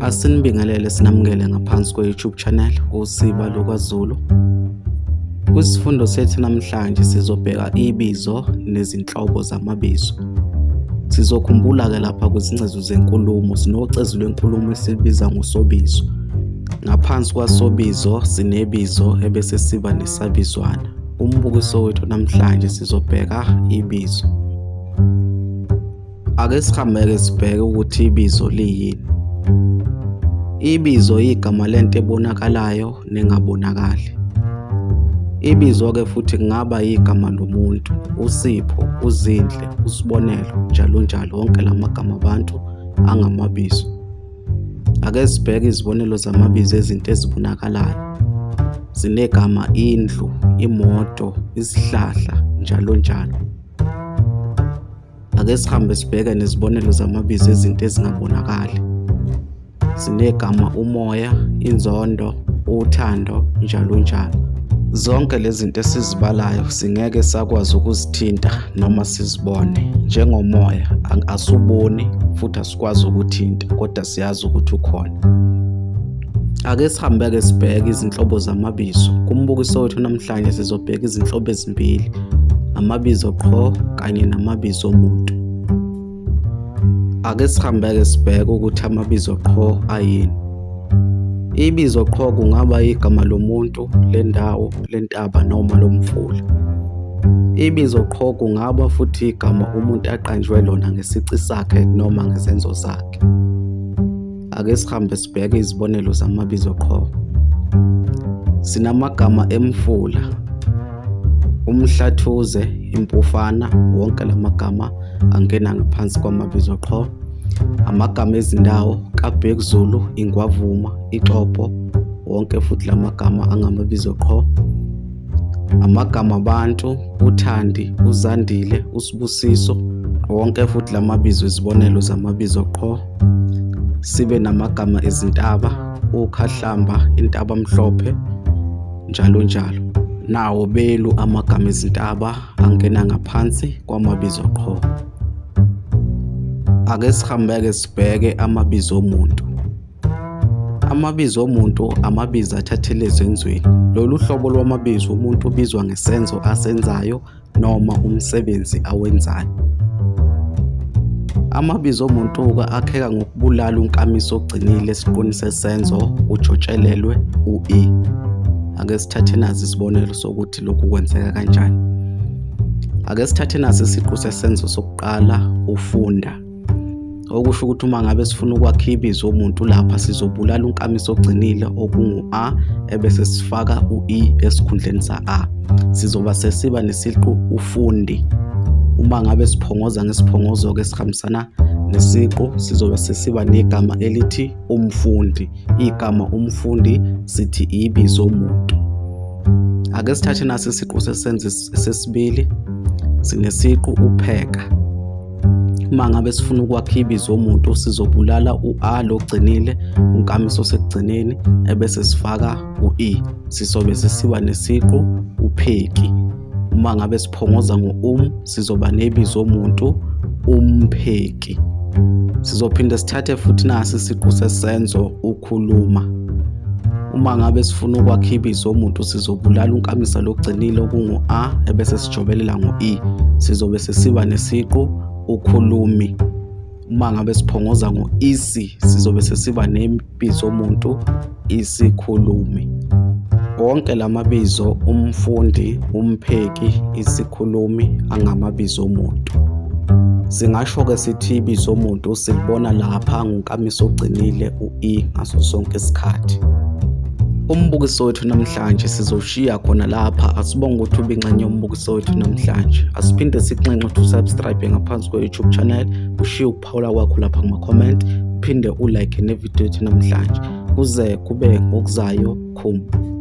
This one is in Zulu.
Asinibingelele sinamukele ngaphansi kwe-YouTube channel uSiba lokwaZulu. Kwisifundo sethu namhlanje sizobheka ibizo nezinhlobo zamabizo. Sizokhumbula-ke lapha kwizingcezu zenkulumo sinocezu lwenkulumo esibiza ngosobizo. Ngaphansi kwasobizo sinebizo ebese siba nesabizwana. Umbukiso wethu namhlanje sizobheka ibizo. Ake sihambe-ke sibheke ukuthi ibizo liyini. Ibizo igama lento ebonakalayo nengabonakali. Ibizo-ke futhi kungaba igama lomuntu, uSipho, uZindle, uSibonelo, njalo njalo. Wonke la magama abantu angamabizo. Ake sibheke izibonelo zamabizo ezinto ezibonakalayo. Sinegama indlu, imoto, isihlahla, njalo njalo. Ake sihambe sibheke nezibonelo zamabizo ezinto ezingabonakali. Sinegama umoya, inzondo, uthando, njalo njalo. Zonke lezi zinto esizibalayo singeke sakwazi ukuzithinta noma sizibone. Njengomoya asuboni futhi asikwazi ukuthinta, kodwa siyazi ukuthi ukhona. Ake sihambe-ke sibheke izinhlobo zamabizo. Kumbukiso wethu namhlanje sizobheka izinhlobo ezimbili, amabizo qho kanye namabizo omuntu. Ake sihambe-ke sibheke ukuthi amabizo qho ayini. Ibizo qho kungaba igama lomuntu, lendawo, lentaba noma lomfula. Ibizo qho kungaba futhi igama umuntu aqanjwe lona ngesici sakhe noma ngezenzo zakhe. Ake sihambe sibheke izibonelo zamabizo qho. Sinamagama emfula, umhlathuze, impufana, wonke la magama angena ngaphansi kwamabizo qho. Amagama ezindawo, kaBhekuzulu, iNgwavuma, iXhopo, wonke futhi la magama angamabizo qho. Amagama abantu, uThandi, uZandile, uSibusiso, wonke futhi la mabizo izibonelo zamabizo qho. Sibe namagama ezintaba, uKhahlamba, intaba mhlophe, njalo njalo. Nawo belu amagama ezintaba angena ngaphansi kwamabizo qho. Ake sihambe-ke sibheke amabizo omuntu. Amabizo omuntu amabizo athathele ezenzweni. Lolu hlobo lwamabizo umuntu ubizwa ngesenzo asenzayo noma umsebenzi awenzayo. Amabizo omuntu-ke akheka ngokubulala unkamiso ogcinile esiqwini sesenzo ujotshelelwe u-i. Ake sithathe nazi isibonelo sokuthi lokhu kwenzeka kanjani. Ake sithathe nazi isiqu sesenzo sokuqala, ufunda. Okusho ukuthi uma ngabe sifuna ukwakha ibizo omuntu lapha sizobulala unkamiso ogcinile okungu-a ebese sifaka u-i esikhundleni sa-a. Sizoba sesiba nesiqu ufundi. Uma ngabe siphongoza ngesiphongozo-ke esihambisana nesiqu sizoba sesiba negama elithi umfundi. Igama umfundi sithi ibizo omuntu. Ake sithathe naso isiqu sesenzo sesibili, sinesiqu upheka. Uma ngabe sifuna ukwakha ibizo omuntu sizobulala u-a logcinile, unkamiso sekugcineni, ebese sifaka u-i. Sizobe sesiba nesiqu upheki. Uma ngabe siphongoza ngo sizoba nebizo omuntu umpheki. Sizophinde sithathe futhi nasi isiqu sesenzo ukhuluma. Uma ngabe sifuna ukwakha ibizo omuntu sizobulala unkamisa logcinile okungu-a ebese sijobelela ngo-i. Sizobe sesiba nesiqu ukhulumi. Uma ngabe siphongoza ngo-isi sizobe sesiba nebizo omuntu isikhulumi. Wonke la mabizo umfundi, umpheki, isikhulumi angamabizo omuntu. Singasho-ke sithi ibizo omuntu silibona lapha ngunkamiso ogcinile u-i ngaso sonke isikhathi. Umbukiso wethu namhlanje sizoshiya khona lapha. Asibonge ukuthi ubingxenye umbukiso wethu namhlanje. Asiphinde sikunxenxe ukuthi usubscribe ngaphansi kwe-YouTube channel, ushiye ukuphawula kwakho lapha kuma-comment, uphinde ulike nevidiyo yethu namhlanje. Kuze kube ngokuzayo khuma.